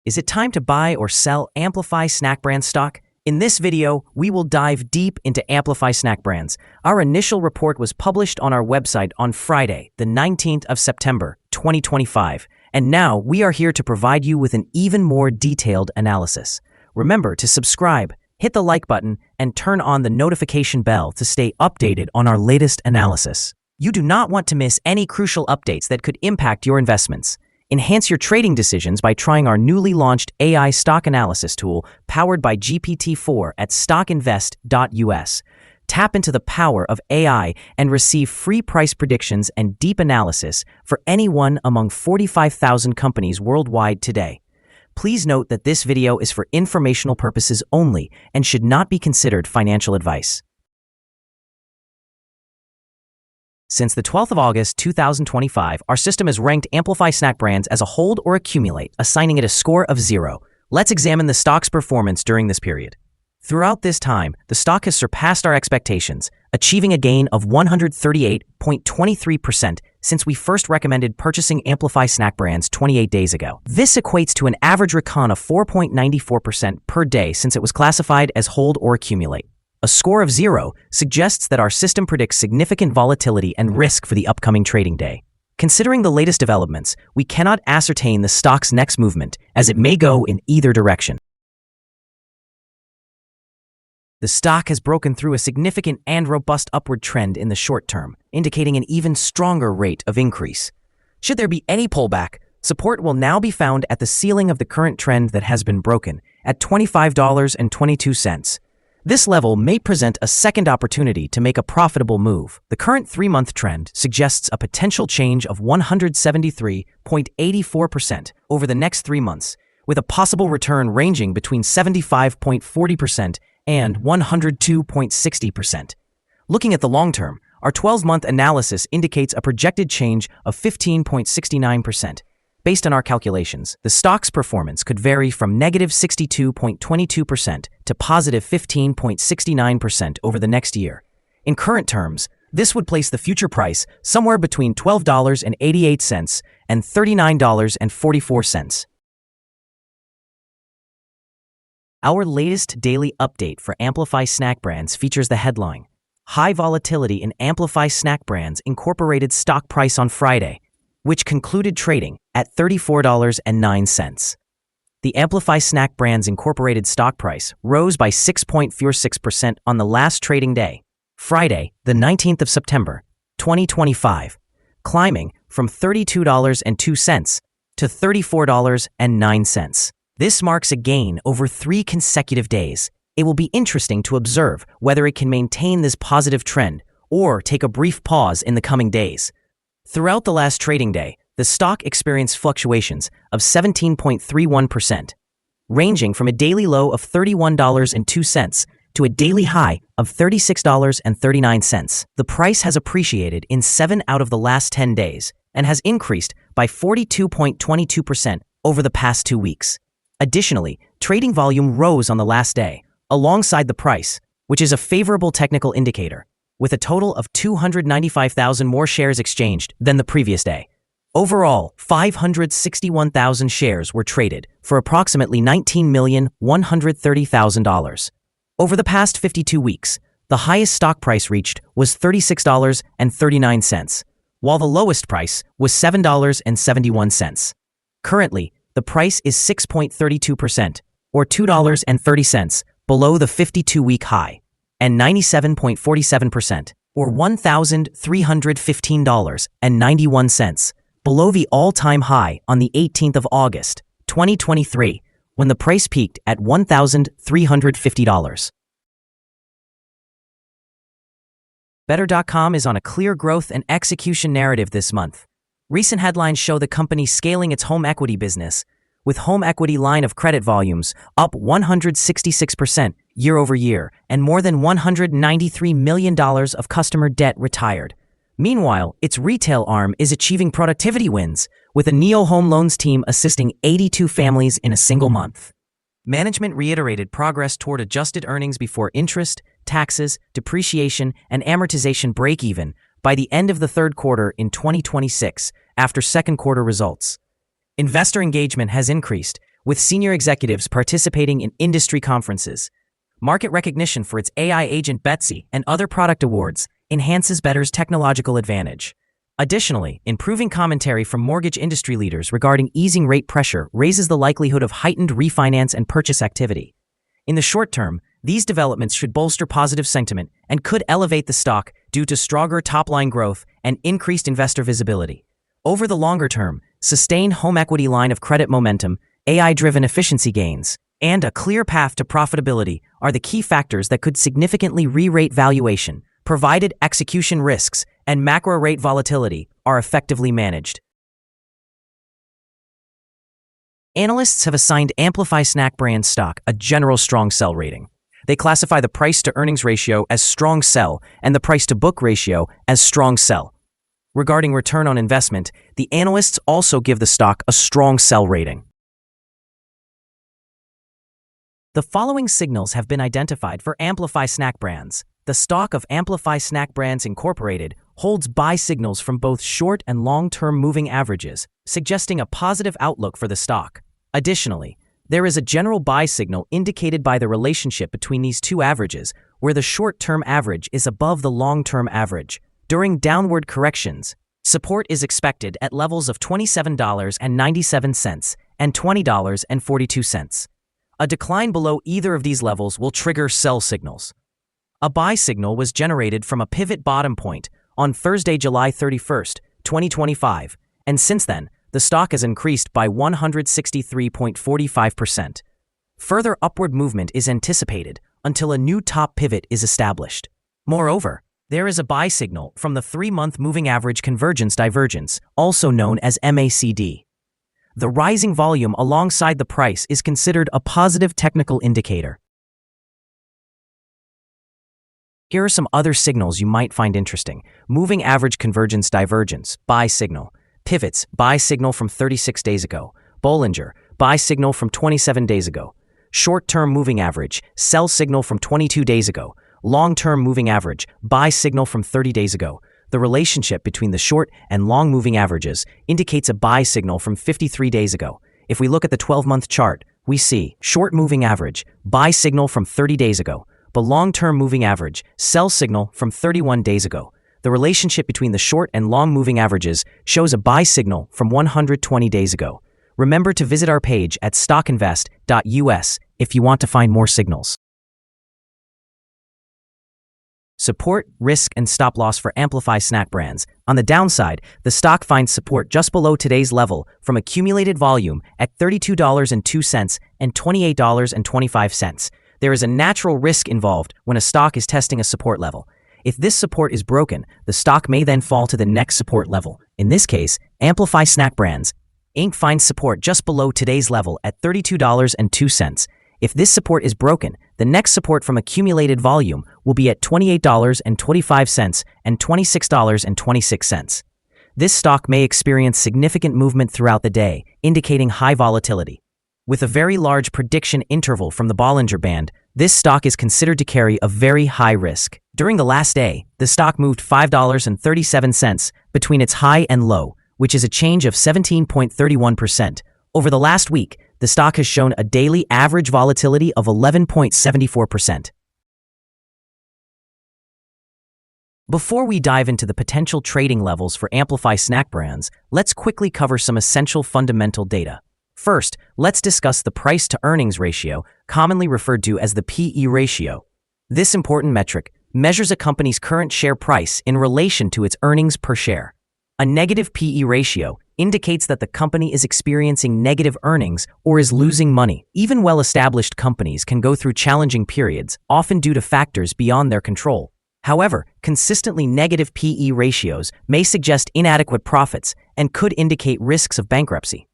Is it time to buy or sell Amplify Snack Brands stock? In this video, we will dive deep into Amplify Snack Brands. Our initial report was published on our website on Friday, the 19th of September, 2025. And now we are here to provide you with an even more detailed analysis. Remember to subscribe, hit the like button, and turn on the notification bell to stay updated on our latest analysis. You do not want to miss any crucial updates that could impact your investments. Enhance your trading decisions by trying our newly launched AI stock analysis tool powered by GPT-4 at StockInvest.us. Tap into the power of AI and receive free price predictions and deep analysis for any one among 45,000 companies worldwide today. Please note that this video is for informational purposes only and should not be considered financial advice. Since the 12th of August 2025, our system has ranked Amplify Snack Brands as a hold or accumulate, assigning it a score of 0. Let's examine the stock's performance during this period. Throughout this time, the stock has surpassed our expectations, achieving a gain of 138.23% since we first recommended purchasing Amplify Snack Brands 28 days ago. This equates to an average return of 4.94% per day since it was classified as hold or accumulate. A score of 0 suggests that our system predicts significant volatility and risk for the upcoming trading day. Considering the latest developments, we cannot ascertain the stock's next movement, as it may go in either direction. The stock has broken through a significant and robust upward trend in the short term, indicating an even stronger rate of increase. Should there be any pullback, support will now be found at the ceiling of the current trend that has been broken, at $25.22. This level may present a second opportunity to make a profitable move. The current 3-month trend suggests a potential change of 173.84% over the next 3 months, with a possible return ranging between 75.40% and 102.60%. Looking at the long term, our 12-month analysis indicates a projected change of 15.69%. Based on our calculations, the stock's performance could vary from negative 62.22% to positive 15.69% over the next year. In current terms, this would place the future price somewhere between $12.88 and $39.44. Our latest daily update for Amplify Snack Brands features the headline, High Volatility in Amplify Snack Brands Incorporated Stock Price on Friday, which concluded trading at $34.09. The Amplify Snack Brands Incorporated stock price rose by 6.46% on the last trading day, Friday, the 19th of September, 2025, climbing from $32.02 to $34.09. This marks a gain over 3 consecutive days. It will be interesting to observe whether it can maintain this positive trend or take a brief pause in the coming days. Throughout the last trading day, the stock experienced fluctuations of 17.31%, ranging from a daily low of $31.02 to a daily high of $36.39. The price has appreciated in 7 out of the last 10 days and has increased by 42.22% over the past 2 weeks. Additionally, trading volume rose on the last day, alongside the price, which is a favorable technical indicator, with a total of 295,000 more shares exchanged than the previous day. Overall, 561,000 shares were traded for approximately $19,130,000. Over the past 52 weeks, the highest stock price reached was $36.39, while the lowest price was $7.71. Currently, the price is 6.32%, or $2.30, below the 52-week high, and 97.47%, or $1,315.91, below the all-time high on the 18th of August, 2023, when the price peaked at $1,350. BETR.com is on a clear growth and execution narrative this month. Recent headlines show the company scaling its home equity business, with home equity line of credit volumes up 166% year over year and more than $193 million of customer debt retired. Meanwhile, its retail arm is achieving productivity wins, with a Neo Home Loans team assisting 82 families in a single month. Management reiterated progress toward adjusted earnings before interest, taxes, depreciation, and amortization break-even by the end of the third quarter in 2026 after second quarter results. Investor engagement has increased, with senior executives participating in industry conferences. Market recognition for its AI agent Betsy and other product awards enhances BETR's technological advantage. Additionally, improving commentary from mortgage industry leaders regarding easing rate pressure raises the likelihood of heightened refinance and purchase activity. In the short term, these developments should bolster positive sentiment and could elevate the stock due to stronger top-line growth and increased investor visibility. Over the longer term, sustained home equity line of credit momentum, AI-driven efficiency gains, and a clear path to profitability are the key factors that could significantly re-rate valuation, provided execution risks and macro rate volatility are effectively managed. Analysts have assigned Amplify Snack Brands stock a general strong sell rating. They classify the price-to-earnings ratio as strong sell and the price-to-book ratio as strong sell. Regarding return on investment, the analysts also give the stock a strong sell rating. The following signals have been identified for Amplify Snack Brands. The stock of Amplify Snack Brands Incorporated holds buy signals from both short and long-term moving averages, suggesting a positive outlook for the stock. Additionally, there is a general buy signal indicated by the relationship between these two averages, where the short-term average is above the long-term average. During downward corrections, support is expected at levels of $27.97 and $20.42. A decline below either of these levels will trigger sell signals. A buy signal was generated from a pivot bottom point on Thursday, July 31st, 2025, and since then, the stock has increased by 163.45%. Further upward movement is anticipated until a new top pivot is established. Moreover, there is a buy signal from the 3-month moving average convergence divergence, also known as MACD. The rising volume alongside the price is considered a positive technical indicator. Here are some other signals you might find interesting. Moving average convergence divergence, buy signal. Pivots, buy signal from 36 days ago. Bollinger, buy signal from 27 days ago. Short-term moving average, sell signal from 22 days ago. Long-term moving average, buy signal from 30 days ago. The relationship between the short and long moving averages indicates a buy signal from 53 days ago. If we look at the 12-month chart, we see short moving average, buy signal from 30 days ago, but long-term moving average, sell signal from 31 days ago. The relationship between the short and long moving averages shows a buy signal from 120 days ago. Remember to visit our page at StockInvest.us if you want to find more signals. Support, risk, and stop loss for Amplify Snack Brands. On the downside, the stock finds support just below today's level from accumulated volume at $32.02 and $28.25. There is a natural risk involved when a stock is testing a support level. If this support is broken, the stock may then fall to the next support level. In this case, Amplify Snack Brands Inc. finds support just below today's level at $32.02. If this support is broken, the next support from accumulated volume will be at $28.25 and $26.26. This stock may experience significant movement throughout the day, indicating high volatility. With a very large prediction interval from the Bollinger Band, this stock is considered to carry a very high risk. During the last day, the stock moved $5.37 between its high and low, which is a change of 17.31%. Over the last week, the stock has shown a daily average volatility of 11.74%. Before we dive into the potential trading levels for Amplify Snack Brands, let's quickly cover some essential fundamental data. First, let's discuss the price-to-earnings ratio, commonly referred to as the PE ratio. This important metric measures a company's current share price in relation to its earnings per share. A negative PE ratio indicates that the company is experiencing negative earnings or is losing money. Even well-established companies can go through challenging periods, often due to factors beyond their control. However, consistently negative PE ratios may suggest inadequate profits and could indicate risks of bankruptcy.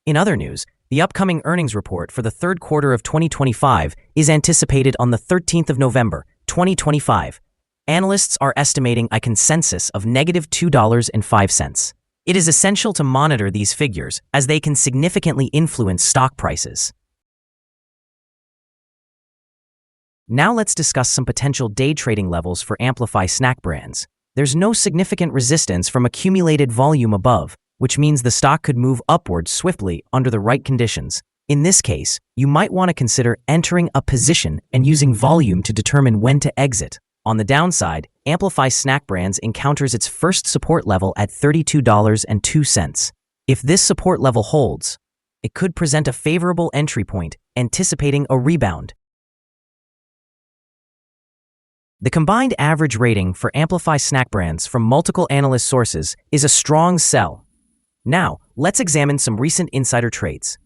In other news, the upcoming earnings report for the third quarter of 2025 is anticipated on the 13th of November, 2025. Analysts are estimating a consensus of negative $2.05. It is essential to monitor these figures as they can significantly influence stock prices. Now let's discuss some potential day trading levels for Amplify Snack Brands. There's no significant resistance from accumulated volume above, which means the stock could move upward swiftly under the right conditions. In this case, you might want to consider entering a position and using volume to determine when to exit. On the downside, Amplify Snack Brands encounters its first support level at $32.02. If this support level holds, it could present a favorable entry point, anticipating a rebound. The combined average rating for Amplify Snack Brands from multiple analyst sources is a strong sell. Now, let's examine some recent insider trades.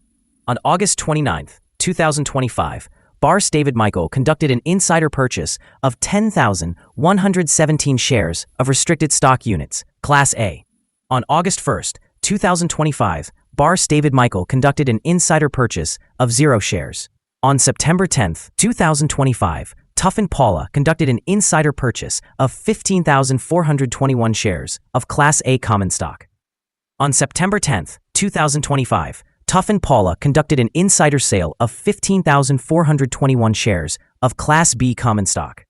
On August 29, 2025, Bars David Michael conducted an insider purchase of 10,117 shares of restricted stock units, Class A. On August 1, 2025, Bars David Michael conducted an insider purchase of 0 shares. On September 10, 2025, Tuffin Paula conducted an insider purchase of 15,421 shares of Class A common stock. On September 10, 2025, Tuffin Paula conducted an insider sale of 15,421 shares of Class B common stock.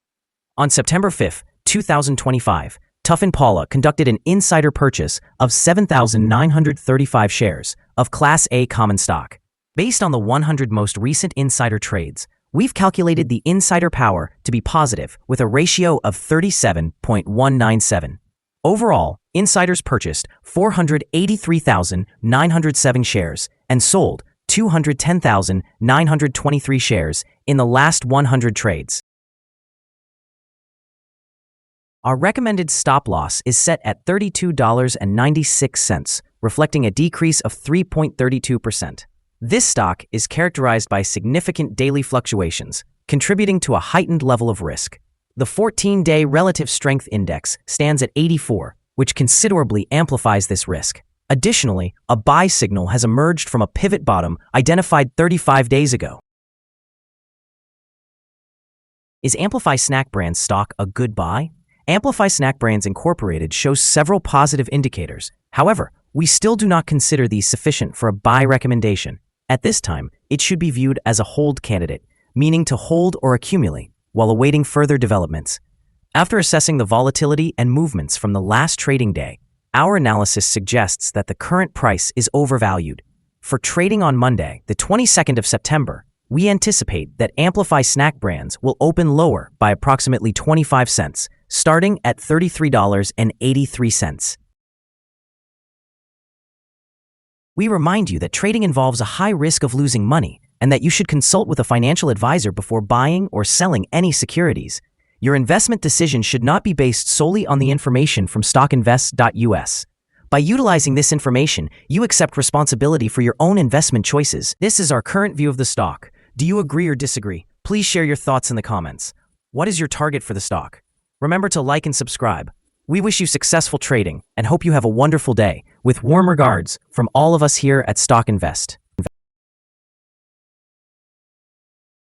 On September 5, 2025, Tuffin Paula conducted an insider purchase of 7,935 shares of Class A common stock. Based on the 100 most recent insider trades, we've calculated the insider power to be positive with a ratio of 37.197. Overall, insiders purchased 483,907 shares and sold 210,923 shares in the last 100 trades. Our recommended stop loss is set at $32.96, reflecting a decrease of 3.32%. This stock is characterized by significant daily fluctuations, contributing to a heightened level of risk. The 14-day relative strength index stands at 84, which considerably amplifies this risk. Additionally, a buy signal has emerged from a pivot bottom identified 35 days ago. Is Amplify Snack Brands stock a good buy? Amplify Snack Brands Incorporated shows several positive indicators. However, we still do not consider these sufficient for a buy recommendation. At this time, it should be viewed as a hold candidate, meaning to hold or accumulate while awaiting further developments. After assessing the volatility and movements from the last trading day, our analysis suggests that the current price is overvalued. For trading on Monday, the 22nd of September, we anticipate that Amplify Snack Brands will open lower by approximately 25 cents, starting at $33.83. We remind you that trading involves a high risk of losing money and that you should consult with a financial advisor before buying or selling any securities. Your investment decision should not be based solely on the information from StockInvest.us. By utilizing this information, you accept responsibility for your own investment choices. This is our current view of the stock. Do you agree or disagree? Please share your thoughts in the comments. What is your target for the stock? Remember to like and subscribe. We wish you successful trading and hope you have a wonderful day. With warm regards from all of us here at Stock Invest.